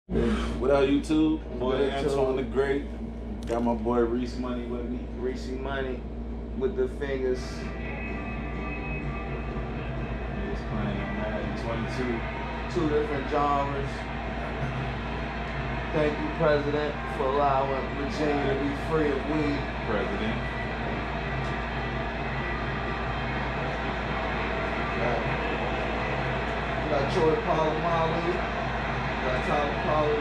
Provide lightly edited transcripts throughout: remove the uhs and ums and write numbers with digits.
What up, YouTube? Boy, Antoine the Great. Got my boy Reese Money with me. Reese Money with the fingers. He's playing in Madden 22. Two different genres. Thank you, President, for allowing Virginia to be free of weed. President. Got Troy Polamalu. Got Tyler Pollard.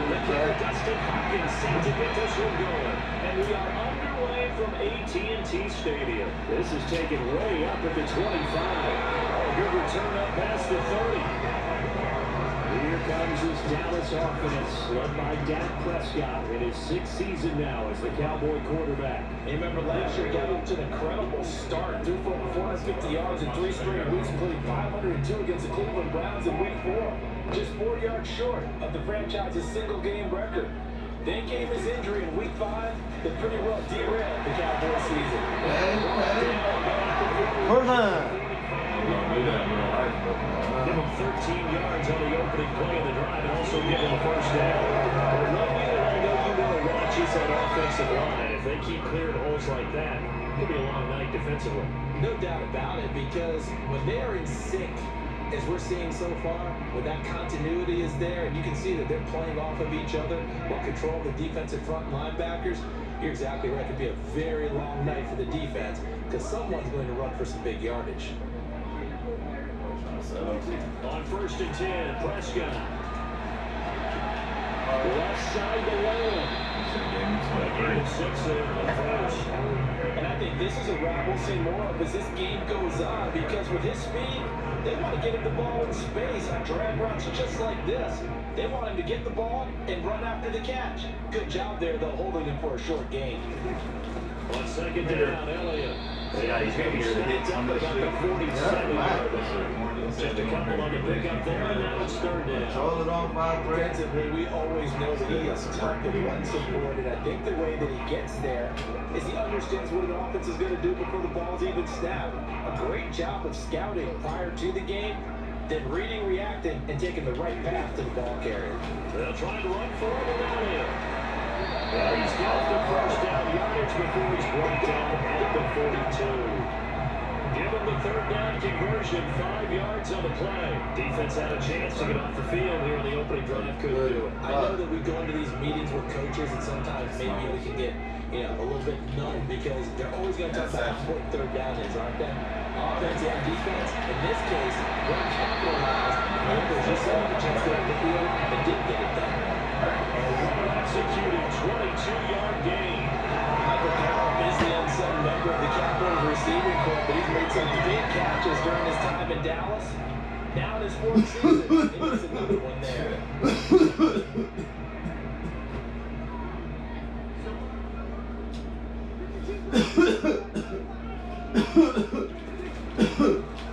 Dustin Hopkins set to get this one going. And we are underway from AT&T Stadium. This is taken way up at the 25. A good return up past the 30. Here comes his Dallas offense, led by Dak Prescott in his sixth season now as the Cowboy quarterback. You remember last year, got off to an incredible start. Threw for 450 yards in 3 straight weeks, including 502 against the Cleveland Browns in Week 4. Just 4 yards short of the franchise's single-game record. Then came his injury in Week 5 that pretty well derailed the Cowboy season. Give him 13 yards on the opening play of the drive and also give him a first down. But one thing that I know you want to watch is that offensive line. If they keep clearing holes like that, it could be a long night defensively. No doubt about it, because when they are in sync, as we're seeing so far, when that continuity is there, and you can see that they're playing off of each other while controlling the defensive front linebackers, you're exactly right. It could be a very long night for the defense, because someone's going to run for some big yardage. On 1st and 10, Prescott. Left side to Lamb. Game 6 there in the first. And I think this is a route we'll see more of as this game goes on, because with his speed, they want to get him the ball in space on drag routes just like this. They want him to get the ball and run after the catch. Good job there, though, holding him for a short gain. On 2nd down, Elliott. Yeah, he's going to get hit on the About the 47 Just a couple on the pickup there, and now it's 3rd down. Control it on Defensively, we always know that he is tough to run support, and I think the way that he gets there is he understands what an offense is going to do before the ball's even snapped. A great job of scouting prior to the game, then reading, reacting, and taking the right path to the ball carrier. They'll try to run for it, and well, he's got the first down yardage before he's brought down at the 42. Give him the 3rd down conversion, 5 yards on the play. Defense had a chance to get off the field here in the opening drive, couldn't do it. I know that we go into these meetings with coaches, and sometimes maybe we can get a little bit numb, because they're always going to talk about how important 3rd down is, aren't they? Offense and defense. In this case, we're capitalized. Members just had a chance to get off the field and didn't get it done. Executing 22-yard gain. Michael Gallup is the unsung member of the Cowboys receiving corps, but he's made some big catches during his time in Dallas. Now in his 4th season, he needs another one there.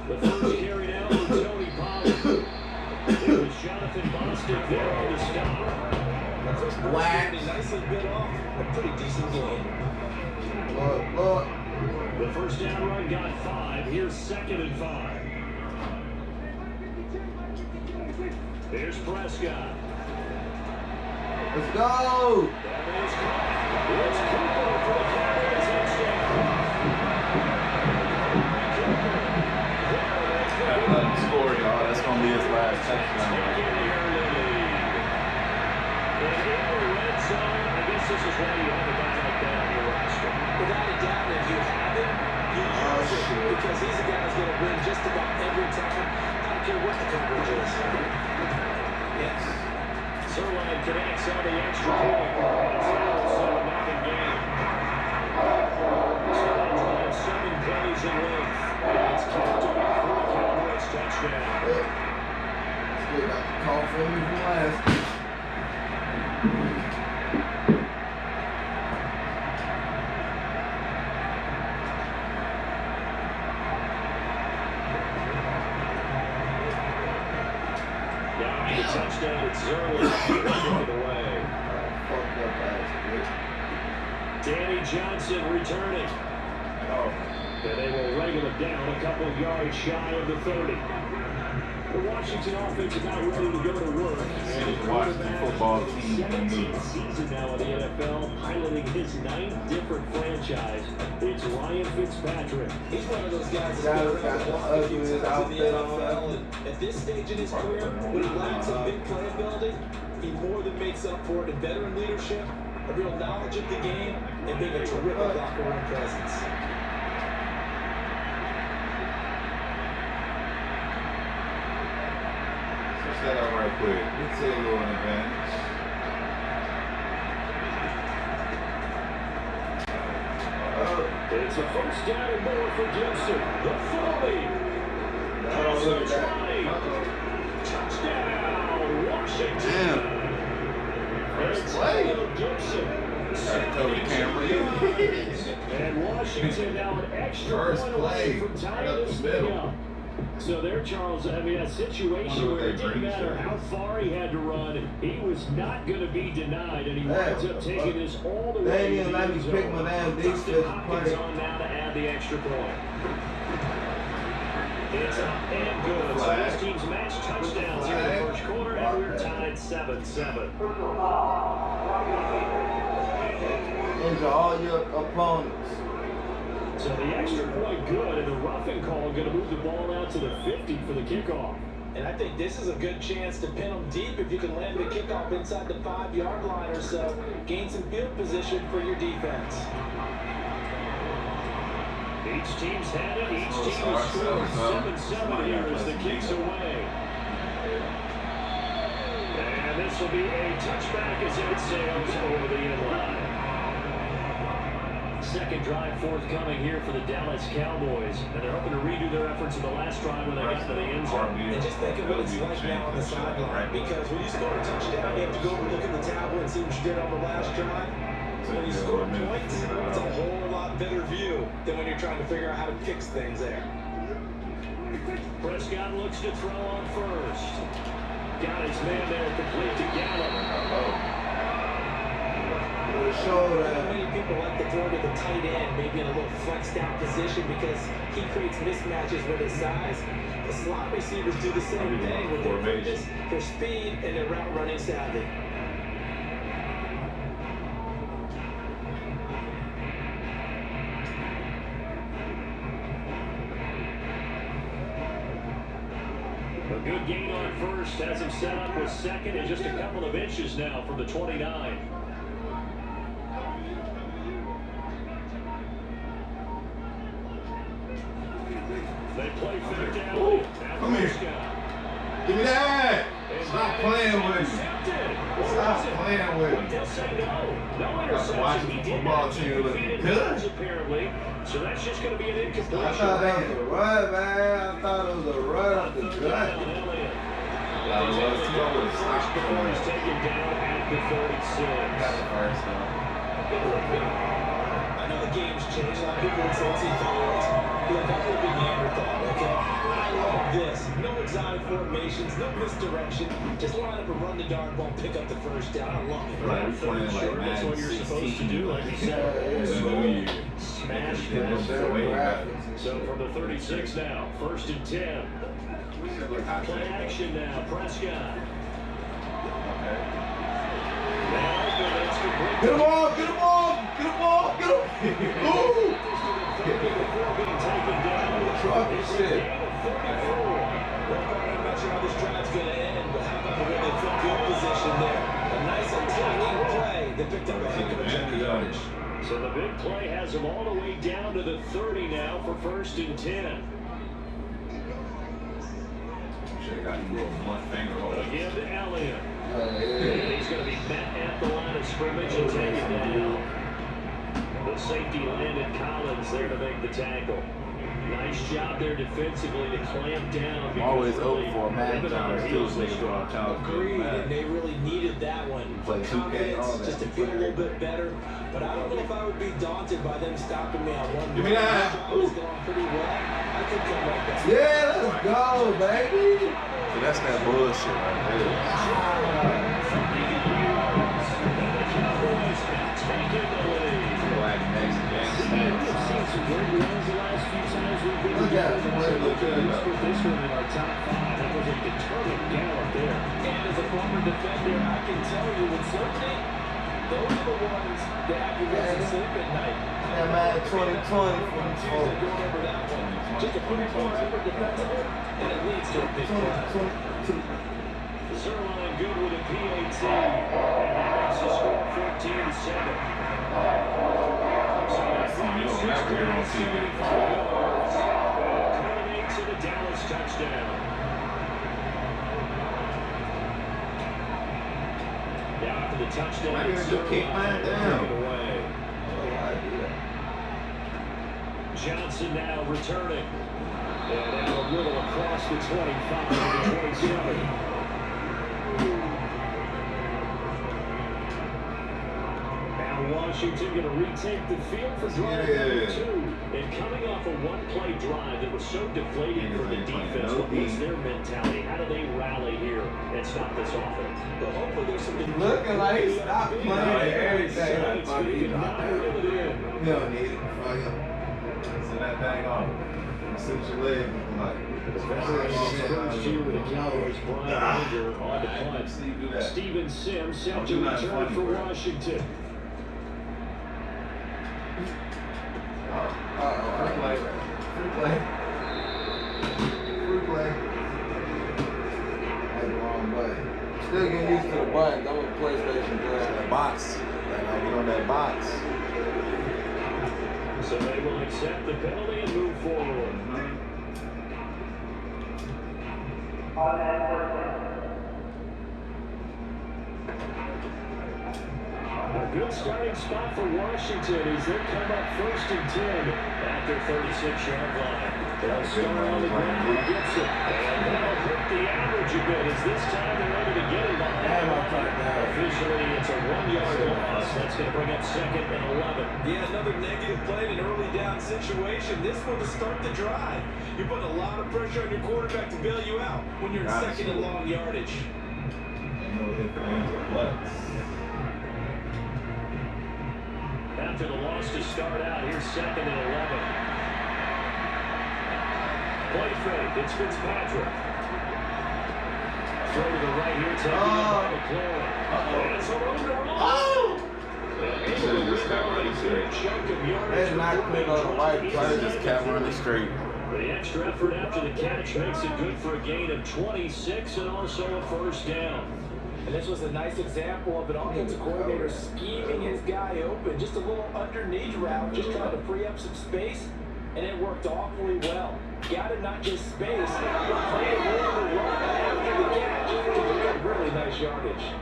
The first carry down for Tony Pollard. It was Jonathan Bostic there on the stop. Whack. Nicely bit off. A pretty decent game. The first down run got 5. Here's 2nd and 5. Here's Prescott. Let's go. That is caught. It's Cooper for the Cowboys touchdown. Score, y'all. That's going to be his last touchdown. I guess this is why you have a guy like that on your roster. Without a doubt, if you have him, you use it, because he's a guy who's going to win just about every time. I don't care what the coverage is. Yes. Sirline connects on the extra point. It's also a nothing game. Sirline drives 7 plays in length. It's capped off for a Cowboys touchdown. Still got the call from me from last. The touchdown at Zerlin. Took it away. Danny Johnson returning. And they will wrangle it down a couple yards shy of the 30. The Washington offense about ready to go to work. City Washington football team. 17th season now in the NFL, piloting his 9th different franchise. It's Ryan Fitzpatrick. He's one of those guys that's been around the block a few times in the NFL. And at this stage in his career, when he lacks some big playability, he more than makes up for it in veteran leadership, a real knowledge of the game, and being a terrific locker room presence. Set up right quick. Let's say a little advantage. It's a first down and more for Gibson. The 40. Gibson's right. Touchdown, Washington. Damn. First play. Gibson. Cover the camera. And Washington now an extra First point away play. from tying Right up this the thing middle. up. So there, Charles, I mean, a situation where it didn't matter how far he had to run, he was not going to be denied, and he winds up taking this all the way. They didn't let me pick my damn defensive Hopkins play. on now to add the extra point. It's up and good. So this team's matched touchdowns here in the first quarter, and we're tied 7-7. Into all your opponents. So the extra point good, and the roughing call going to move the ball out to the 50 for the kickoff. And I think this is a good chance to pin them deep if you can land the kickoff inside the 5-yard line or so. Gain some field position for your defense. Each team's had it. Each team has scored 7-7 here as the kick's away. And this will be a touchback as it sails over the end line. Second drive forthcoming here for the Dallas Cowboys. And they're hoping to redo their efforts in the last drive when they got to the end zone. And just think of what it's like now on the sideline. Because when you score a touchdown, you have to go over and look at the tablet and see what you did on the last drive. When you score points, it's a whole lot better view than when you're trying to figure out how to fix things there. Prescott looks to throw on first. Got his man there complete to Gallup. Many people like to throw to the tight end, maybe in a little flexed out position because he creates mismatches with his size. The slot receivers do the same thing with their quickness, their speed, and their route running savvy. A good gain on first has him set up with second and just a couple of inches now from the 29. They play fake down. Come here. Give me that. Stop playing with me. Stop playing with me. They'll say no. No Watch interception. the He did football have team two look defeated good. runs, apparently. So that's just going to be an incompletion. I thought that was a run, man. I thought it was a run up the gut. Before he's taken down at the 36. I know the game's changed. A lot of people would say it's evolved. Look, I'm a big Neanderthal, okay? I love this. No exotic formations, no misdirection. Just line up and run the darn ball, pick up the first down. I love it. Right, we're playing like Sure, that's what Madden you're supposed to 16. do, like you said. Smash that. So from the 36 now, 1st and 10. Play action now, Prescott. Get him off, get him off, get him off, get him. Ooh. Truck and shit. I'm not sure how this drive's going to end, but how about the way they put field position there? A nice attacking play. They picked up a heck of a chunk of yardage. So the big play has them all the way down to the 30 now for 1st and 10. Should have got a little blunt finger hold. Again to Elliott. And he's going to be met at the line of scrimmage and taken down. The safety landed Collins there to make the tackle. Nice job there defensively to clamp down. I'm always open for a Madden challenge too, so you go on challenge. Agreed, and they really needed that one. Play 2K, all that. Just to feel a little bit better. But I don't know if I would be daunted by them stopping me on one. Give me that. My job is going pretty well. I could come back down. Yeah, let's go, baby. So that's that bullshit right there. Black next game. Look at it. This one in our top 5. That was a uncertainty, those are the ones that have you losing sleep at night. Yeah, man, 2020 for Tuesday going over that one. Just a pretty poor effort defensively, and it leads to a big play. Zerline good with a PAT. And that makes the score 14-7. So that brings us culminates in a Dallas touchdown. Now after the touchdown, Maybe they just keep mine down. away. Johnson now returning. And now a little across the 25 to the 27. Washington going to retake the field for drive number 2. And coming off a one-play drive that was so deflating for the defense, what was their mentality? How do they rally here and stop this offense? Well, hopefully there's something looking like he stopped playing everything. Fuck you, not reel it in. You don't need it. Fuck him. Send that thing off. Sit your leg looking like. First year with the Cowboys, Brian Anger on the punt. Steven Sims set to return for Washington. Free play. Free play. Free play. That's the wrong button. Still getting used to the buttons. I'm on the PlayStation playing That box. I get on that box. So they will accept the penalty and move forward. A good starting spot for Washington as they come up 1st and 10 at their 36-yard line. They'll start on the ground with Gibson. And that'll hurt the average a bit as this time they're able to get him behind. Officially, it's a 1-yard loss. That's going to bring up 2nd and 11. Yeah, another negative play in an early down situation. This one to start the drive. You're putting a lot of pressure on your quarterback to bail you out when you're in 2nd and long yardage. After the loss to start out, here's 2nd and 11. Play fake, it's Fitzpatrick. Throw to the right here, taking it by McLaurin. And it's a run to roll. That's not quick on the right Probably just kept running straight. The extra effort after the catch makes it good for a gain of 26 and also a 1st down. And this was a nice example of an offensive coordinator scheming his guy open. Just a little underneath route, just trying to free up some space, and it worked awfully well. Got it, not just space, but playing over the run after the catch to pick up really nice yardage.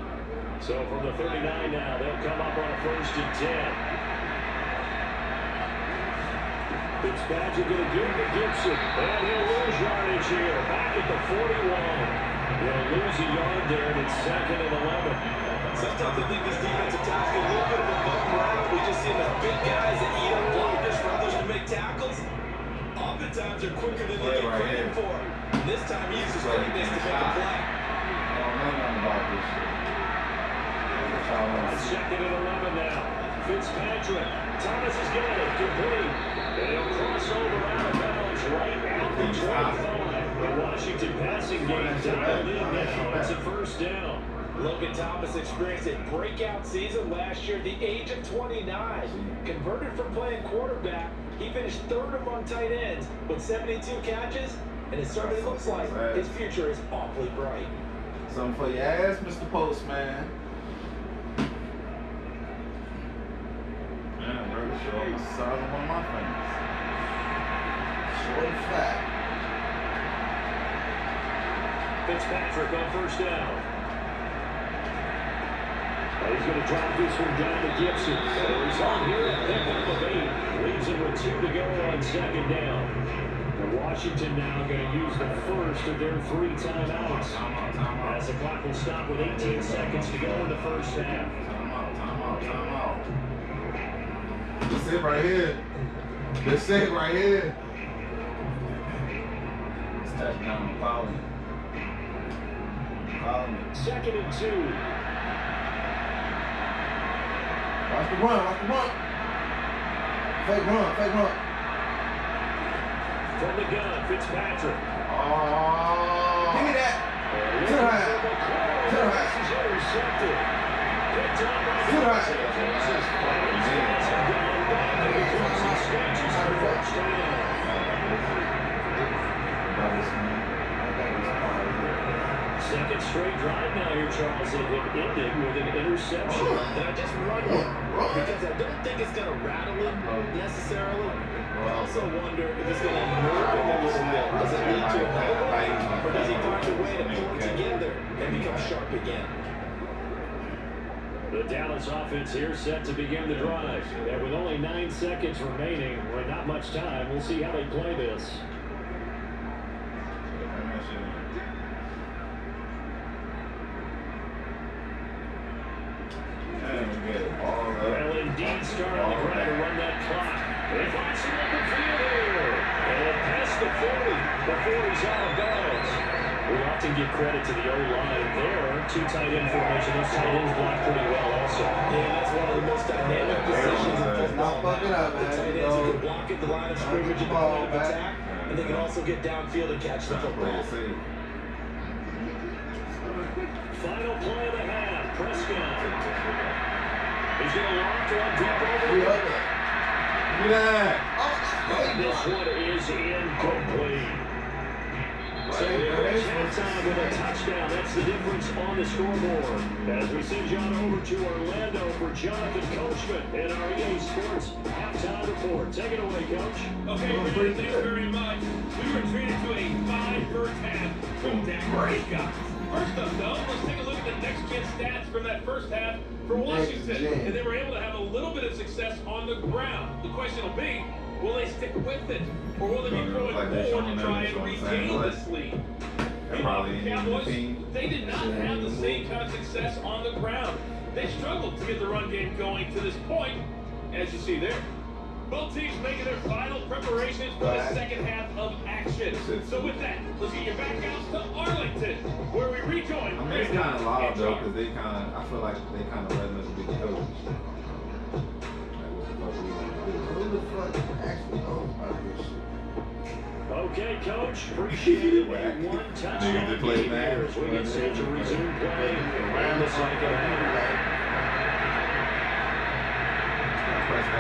So from the 39 now, they'll come up on a 1st and 10. Fitzpatrick going to give it to Gibson, and he'll lose yardage here. Back at the 41. They'll lose a yard there, and it's 2nd and 11. Sometimes I think this defensive tackle is a little bit of a bum route. We just see enough big guys that eat up blockers for others to make tackles. Oftentimes they're quicker than they get credit for. And this time he uses quickness to make a play. I don't know nothing about this shit. 2nd and 11 now. Fitzpatrick. Thomas has got it. Complete. And he'll cross over out of bounds right at the 25. The Washington passing game dialed in now. It's a 1st down. Logan Thomas experienced a breakout season last year at the age of 29. Converted from playing quarterback, he finished 3rd among tight ends with 72 catches, and it certainly looks like his future is awfully bright. Something for your ass, Mr. Postman. Man, bro, show up the size of one of my fingers. Short and flat. Fitzpatrick on 1st down. He's going to drop this one down to Gibson. He's on here at pickup of 8. Leaves him with 2 to go on 2nd down. And Washington now going to use the first of their 3 timeouts. As the clock will stop with 18 seconds to go in the 1st half. Timeout. This it right here. This it right here. It's touchdown calling. 2nd and 2. Watch the run. Fake run. From the gun, Fitzpatrick. Oh, give me that. To the high. Intercepted. Second straight drive now here, Charles, and it ended with an interception. And I just wonder, because I don't think it's going to rattle him necessarily. I also wonder if it's going to nerve him a little bit. Does it lead to another one, or does he find a way to pull it together and become sharp again? The Dallas offense here set to begin the drive. And with only 9 seconds remaining, with not much time, we'll see how they play this. Well, indeed, starting to try to run that clock. They find some open field here. And past the 40 before he's out of bounds. We often give credit to the O-line there. Two tight end formation. Those tight ends block pretty well also. Yeah, that's one of the most dynamic positions in football. Fuck it up, The man. tight ends who can block at the line of scrimmage at the point of attack, and they can also get downfield and catch the football. Final play of the half. Prescott. He's going to launch one deep over. This one is incomplete. So here's halftime with a touchdown. That's the difference on the scoreboard. As we send John over to Orlando for Jonathan Coachman in our EA Sports halftime report. Take it away, Coach. Okay, Brandon, thank you very much. We were treated to a 5 first half from Dak Prescott. First up, though, let's take a look at the next-gen stats from that first half for Washington. And they were able to have a little bit of success on the ground. The question will be, will they stick with it? Or will they be throwing more to try and regain this lead? Meanwhile, the Cowboys, they did not have the same kind of success on the ground. They struggled to get the run game going to this point, as you see there. Both teams making their final preparations for the second half of action. So with that, let's get you back out to Arlington, where we rejoin. I mean, it's kind of loud though, because they kind of, I feel like they kind of letting us be the coach. Who the fuck actually knows about this shit? Okay, Coach. Appreciate it. One touchdown game here as we get set to resume play in the second half.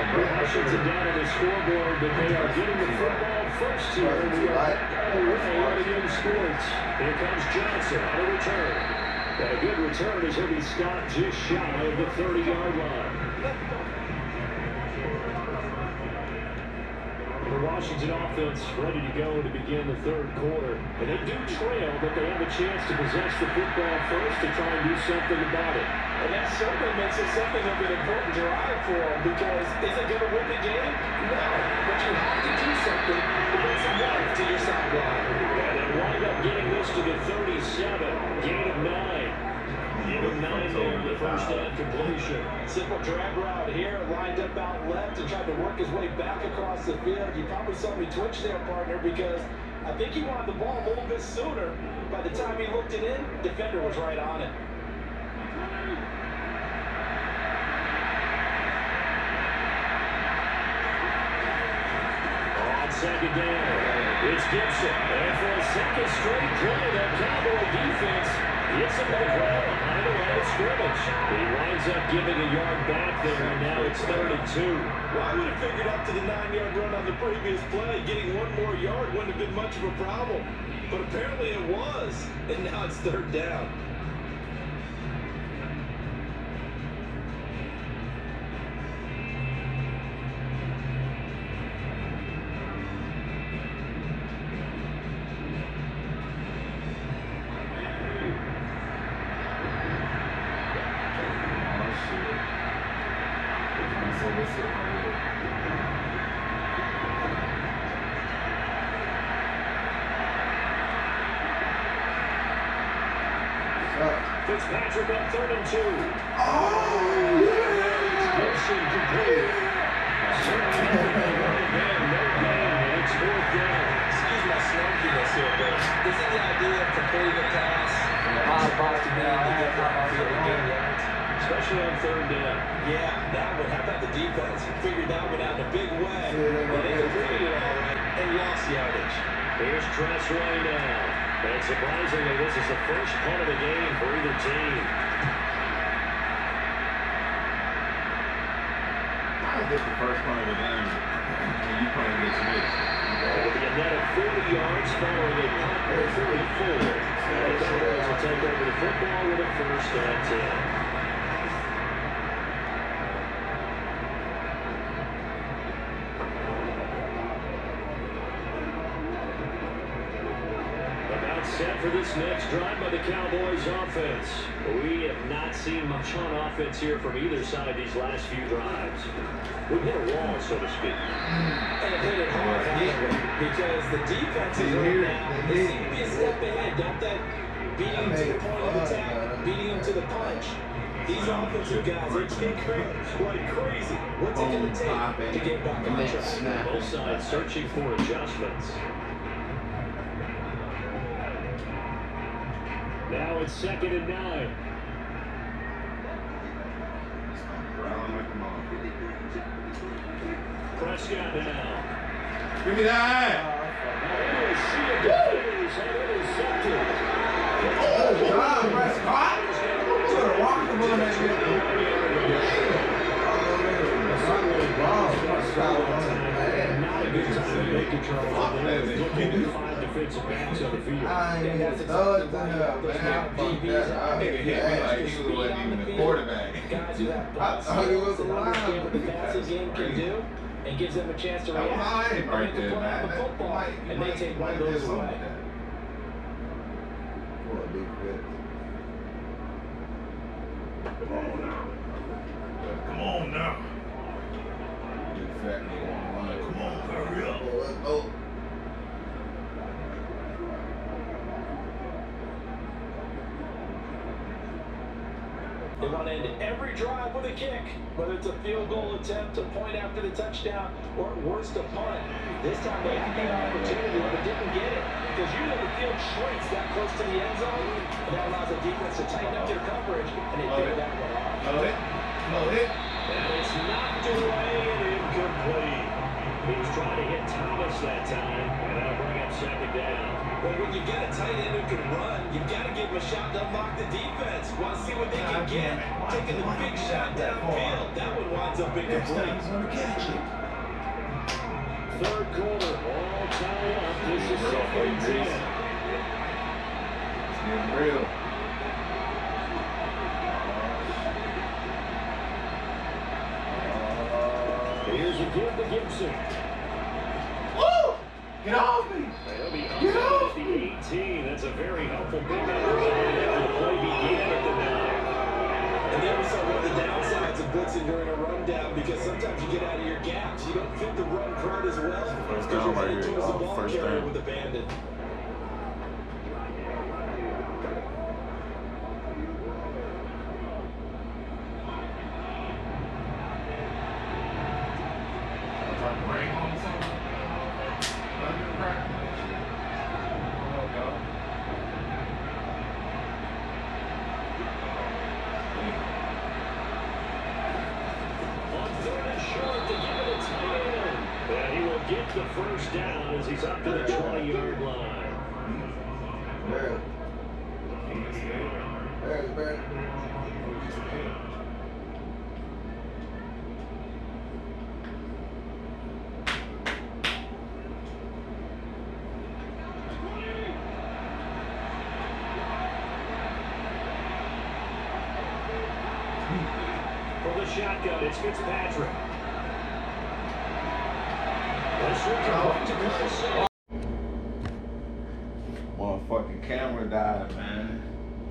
Washington down on the scoreboard, but they are getting the football first here. We are away in sports. Here comes Johnson on a return. And a good return as he'll be stopped just shy of the 30-yard line. The Washington offense ready to go to begin the third quarter. And they do trail, but they have a chance to possess the football first to try and do something about it. And that certainly makes it something of an important drive for them, because is it going to win the game? No. But you have to do something to bring some life to your sideline. And they wind up getting this to the 37. Gain of 9. Gain of 9 there, the first down completion. Simple drag route here, lined up out left and tried to work his way back across the field. You probably saw me twitch there, partner, because I think he wanted the ball a little bit sooner. By the time he hooked it in, defender was right on it. On second down, it's Gibson. And for a second straight play, that Cowboy defense gets him to the ground behind the line of scrimmage. He winds up giving a yard back there, and now it's 32. Well, I would have figured up to the 9-yard run on the previous play. Getting one more yard wouldn't have been much of a problem. But apparently it was, and now it's third down. Fitzpatrick up 3rd and 2. Oh, yeah! Gibson complete. It's 4th down. Excuse my snarkiness here, but isn't the idea of completing a pass from a high box to be able to get off field and gain yards? Especially on 3rd down. Yeah, that one. How about the defense? Figured that one out in a big way. But they completed it all right and lost yardage. Here's Tressway now. And surprisingly, this is the first punt of the game for either team. This is the first point of the game. And you playing against me. It'll be a net of 40 yards following a punt of 44. The Cowboys will take over the football with a 1st and 10. Set for this next drive by the Cowboys offense. We have not seen much on offense here from either side these last few drives. We've hit a wall, so to speak. And hit it hard, because the defenses right now, they seem to be a step ahead, don't they? Beating them to the point of attack, beating them to the punch. These offensive guys are kicking like crazy. What's it going to take to get back on track? Both sides searching for adjustments. Now it's 2nd and 9. Prescott now. Give me that! Oh, God, Prescott! You should have walked the ball in that Not a good time to make it, Charles. Looking to find defensive backs on the field. I ain't even throw it to him, man. Fuck that up. Nigga hit me like he wasn't even the quarterback. I thought he was Understand what the alive. passing game can do, and gives them a chance to react. Right there, Play man. the football, and they take one of those away. What a big fit. Come on now. Big fat nigga on the line. Come on, hurry up. Oh, let's go. They want to end every drive with a kick, whether it's a field goal attempt, a point after the touchdown, or at worst, a punt. This time they had that opportunity, but didn't get it, because usually the field shrinks that close to the end zone, and that allows the defense to tighten up their coverage, and they pick that one off. And it's knocked away and incomplete. He was trying to hit Thomas that time, and that'll bring up 2nd down. Well, when you've got a tight end who can run, you've got to give him a shot to unlock the defense. Want to see what they can get. Taking the big shot downfield. That one winds up incomplete. 3rd quarter, all tied up. This is 2nd and 10. It's getting real. Here's a give to Gibson. Woo! Get off me! They'll be Get off at the 18. That's a very helpful big after the play began at the 9. And they also one of the downsides of blitzing during a rundown, because sometimes you get out of your gaps. You don't fit the run crowd as well, because you're headed towards the ball carrier with a bandit. Get the 1st down as he's up to the 20-yard line. Barely. For the shotgun, it's Fitzpatrick. Motherfucking camera died, man.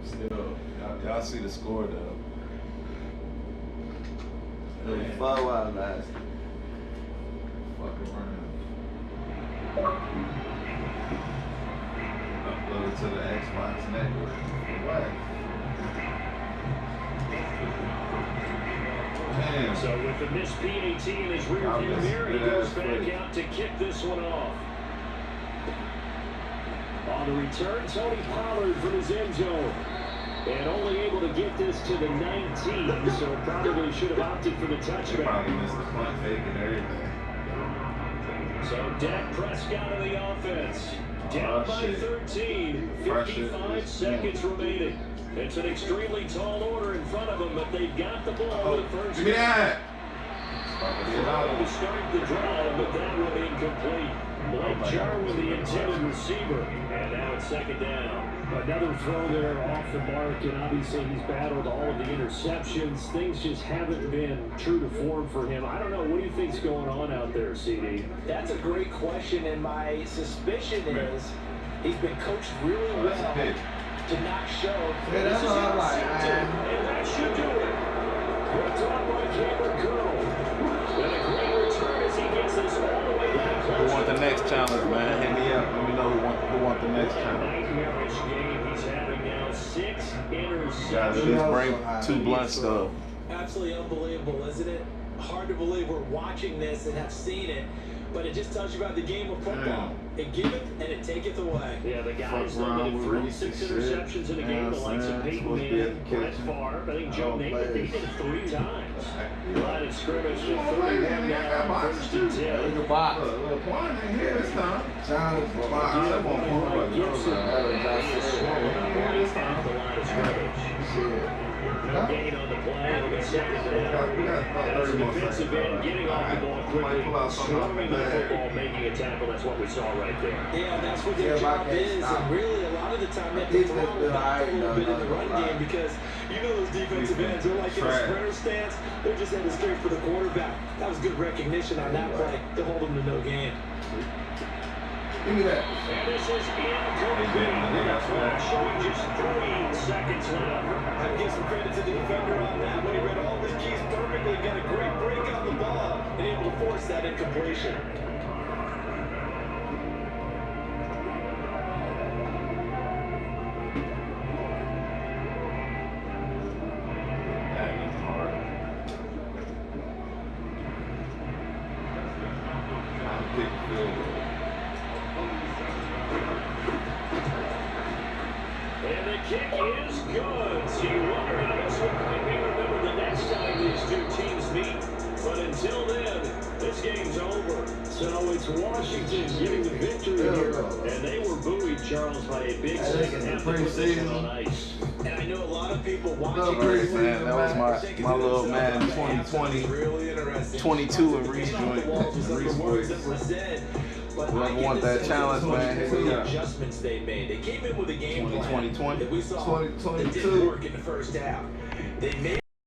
Still, y'all see the score though. It was 5 hours last. Fucking around. Uploaded to the Xbox network. What? Damn. So with the missed PAT in his rearview mirror, he goes back out to kick this one off. On the return, Tony Pollard from his end zone. And only able to get this to the 19, so probably should have opted for the They touchback. probably missed the punt fake and everything. So Dak Prescott of the offense. Down by 13, 55 seconds remaining. It's an extremely tall order in front of them, but they've got the ball with the first. Give me that! Trying to start the drive, but that one incomplete. Blake Jarwin, the intended receiver. And now it's second down. Another throw there off the mark, and obviously he's battled all of the interceptions. Things just haven't been true to form for him. I don't know. What do you think's going on out there, CD? That's a great question, and my suspicion is he's been coached really well to not show. Yeah, that's what I'm like, man. And that should do it. Picked up by Cameron Curl. And a great return as he gets this all the way down. Who want the next challenge, man? Hit me up. Let me know who want the next challenge. Nightmarish game. He's having now 6 interceptions. Guys, just bring 2 blunt stuff. Absolutely unbelievable, isn't it? Hard to believe we're watching this and have seen it, but it just tells you about the game of football. It giveth and it taketh away. Yeah, the guys limited from 6 interceptions in a game, the likes of Peyton Manning, Brett Favre. I think Joe Namath, they did it 3 times. Line of scrimmage with 31 now, first and 10. Look at box. Look, one ain't here this time. Challenge for box. Gibson is swollen up right at the line of scrimmage. No gain on the play. It'll be second down. That's the defensive end getting off the ball quickly, swarming the football, making a tackle. That's what we saw right there. Yeah, that's what their job is, and really a lot of the time they have to throw it back a little bit in the run game because you know those defensive ends, they're like in a sprinter stance, they're just headed straight for the quarterback. That was good recognition on that play to hold them to no gain. Give me that. And this is incomplete. Showing just 3 seconds left. I give some credit to the defender on that one. He read all his keys perfectly, got a great break on the ball, and able to force that incompletion. And the kick is good. So you wonder how this one might be remembered the next time these 2 teams meet. But until then, this game's over. So it's Washington getting the victory here. And they were buoyed, Charles, by a big second half to put this one on ice. And I know a lot of people watching Great, man. That was my little Madden 2020, really interesting. 22 and Reese joint. Whoever want that challenge, man, hit me up. Adjustments they made. They came in with a game plan 2020. that we saw 2022. that didn't work in the first half. They made